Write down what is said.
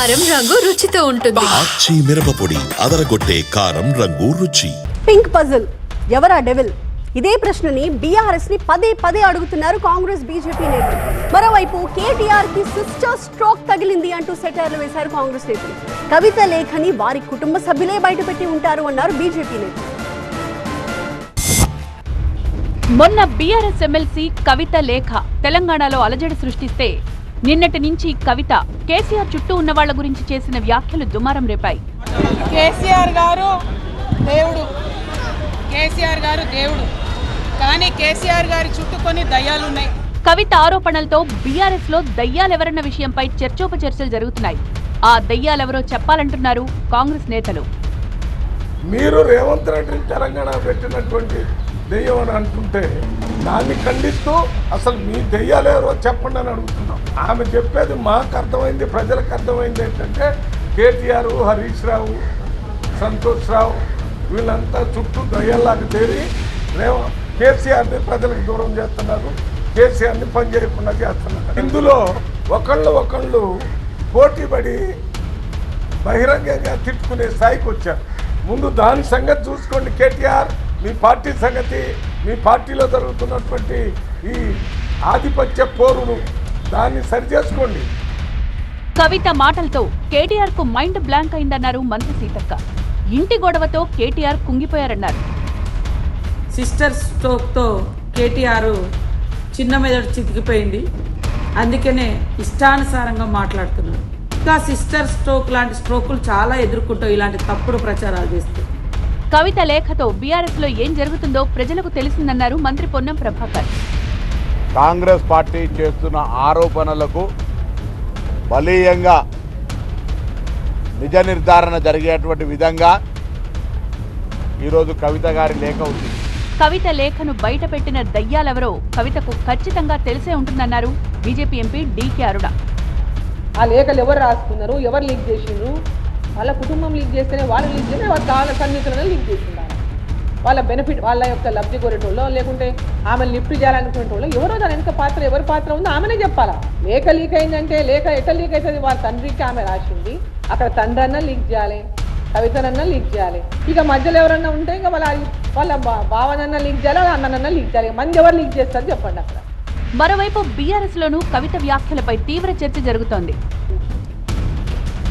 కారం రంగు రుచితో ఉంటుంది. ఆచి మిరపపొడి అదరగొట్టే కారం రంగు రుచి. పింక్ పజిల్ ఎవరా డెవిల్? ఇదే ప్రశ్నని బీఆర్ఎస్ ని పదే పదే అడుగుతున్నారు కాంగ్రెస్ బీజేపీ నేతలు. మరోవైపు కేటీఆర్ కి సిస్టర్ స్ట్రోక్ తగిలింది అంటూ సెటైర్లు వేశారు కాంగ్రెస్ నేతలు. కవిత లేఖని వారి కుటుంబ సభ్యులే బయటపెట్టి ఉంటారు అన్నారు బీజేపీ నేతలు. మొన్న బీఆర్ఎస్ ఎమ్మెల్సీ కవిత లేఖ తెలంగాణలో అలజడి సృష్టిస్తే నిన్నటి నుంచి కవిత కేసీఆర్ చుట్టూ ఉన్న వాళ్ల గురించి చేసిన వ్యాఖ్యలు దుమారం రేపాయి. కేసీఆర్ గారు దేవుడు కానీ కేసీఆర్ గారి చుట్టూ కొన్ని దయ్యాలున్నాయి. కవిత ఆరోపణలతో బీఆర్ఎస్ లో దయ్యాలెవరన్న విషయంపై చర్చోపచర్చలు జరుగుతున్నాయి. ఆ దయ్యాలెవరో చెప్పాలంటున్నారు కాంగ్రెస్ నేతలు. మీరు రేవంత్ రెడ్డిని తెలంగాణ పెట్టినటువంటి దెయ్యం అని అంటుంటే దాన్ని ఖండిస్తూ అసలు మీ దెయ్యాలు ఎవరో చెప్పండి అని అడుగుతున్నాం. ఆమె చెప్పేది మాకు అర్థమైంది, ప్రజలకు అర్థమైంది ఏంటంటే కేటీఆర్, హరీష్ రావు, సంతోష్ రావు వీళ్ళంతా చుట్టూ దయ్యాల్లాగా తేలి కేసీఆర్ని ప్రజలకు దూరం చేస్తున్నారు, కేసీఆర్ని పనిచేయకుండా చేస్తున్నారు. ఇందులో ఒకళ్ళు పోటీపడి బహిరంగంగా తిట్టుకునే స్థాయికి వచ్చారు. ముందు దాని సంగతి చూసుకోండి. కేటీఆర్, మీ పార్టీ సంగతి, మీ పార్టీలో జరుగుతున్నటువంటి ఈ ఆధిపత్య పోరును దాన్ని సరిచేసుకోండి. కవిత మాటలతో కేటీఆర్ కు మైండ్ బ్లాంక్ అయిందన్నారు మంత్రి సీతక్క. ఇంటి గొడవతో కేటీఆర్ కుంగిపోయారన్నారు. సిస్టర్ స్ట్రోక్తో కేటీఆర్ చిన్న మెదడు చితికిపోయింది, అందుకనే ఇష్టానుసారంగా మాట్లాడుతున్నారు. ఇంకా సిస్టర్ స్ట్రోక్ లాంటి స్ట్రోకులు చాలా ఎదుర్కొంటావు ఇలాంటి తప్పుడు ప్రచారాలు చేస్తూ. కవిత లేఖతో బీఆర్ఎస్ లో ఏం జరుగుతుందో ప్రజలకు తెలిసిందన్నారు మంత్రి పొన్నం ప్రభాకర్. కాంగ్రెస్ పార్టీ చేస్తున్న ఆరోపణలకు బలీయంగా నిజ నిర్ధారణ జరిగేటువంటి విధంగా ఈరోజు కవిత గారి లేఖ ఉంది. కవిత లేఖను బయటపెట్టిన దయ్యాలెవరో కవితకు ఖచ్చితంగా తెలిసే ఉంటుందన్నారు బీజేపీ ఎంపీ డీకే అరుణ. ఆ లేఖలు ఎవరు రాసుకున్నారు, ఎవరు లీక్ చేసిండ్రు, వాళ్ళ కుటుంబం లీక్ చేస్తేనే వాళ్ళు లీక్ చేస్తే వాళ్ళ కాళ్ళ సన్నిహితులను లీక్ చేస్తున్నారు. వాళ్ళ బెనిఫిట్, వాళ్ళ యొక్క లబ్ధి కోరేటోళ్ళు లేకుంటే ఆమె లిఫ్ట్ చేయాలనుకునే వాళ్ళు ఎవరో దాని వెనుక పాత్ర, ఎవరి పాత్ర ఉందో ఆమెనే చెప్పాలా. లేఖ లీక్ అయిందంటే లేఖ ఎట్లా లీక్ అవుతుంది? వాళ్ళ తండ్రికి ఆమె రాసింది, అక్కడ తండ్రి అన్నా లీక్ చేయాలి, కవితనన్నా లీక్ చేయాలి. ఇక మధ్యలో ఎవరన్నా ఉంటే ఇంకా వాళ్ళ భావనన్నా లీక్ చేయాలి, వాళ్ళ అన్ననన్నా లీక్ చేయాలి. మంది ఎవరు లీక్ చేస్తారు చెప్పండి అక్కడ. మరోవైపు బీఆర్ఎస్ లోనూ కవిత వ్యాఖ్యలపై తీవ్ర చర్చ జరుగుతోంది.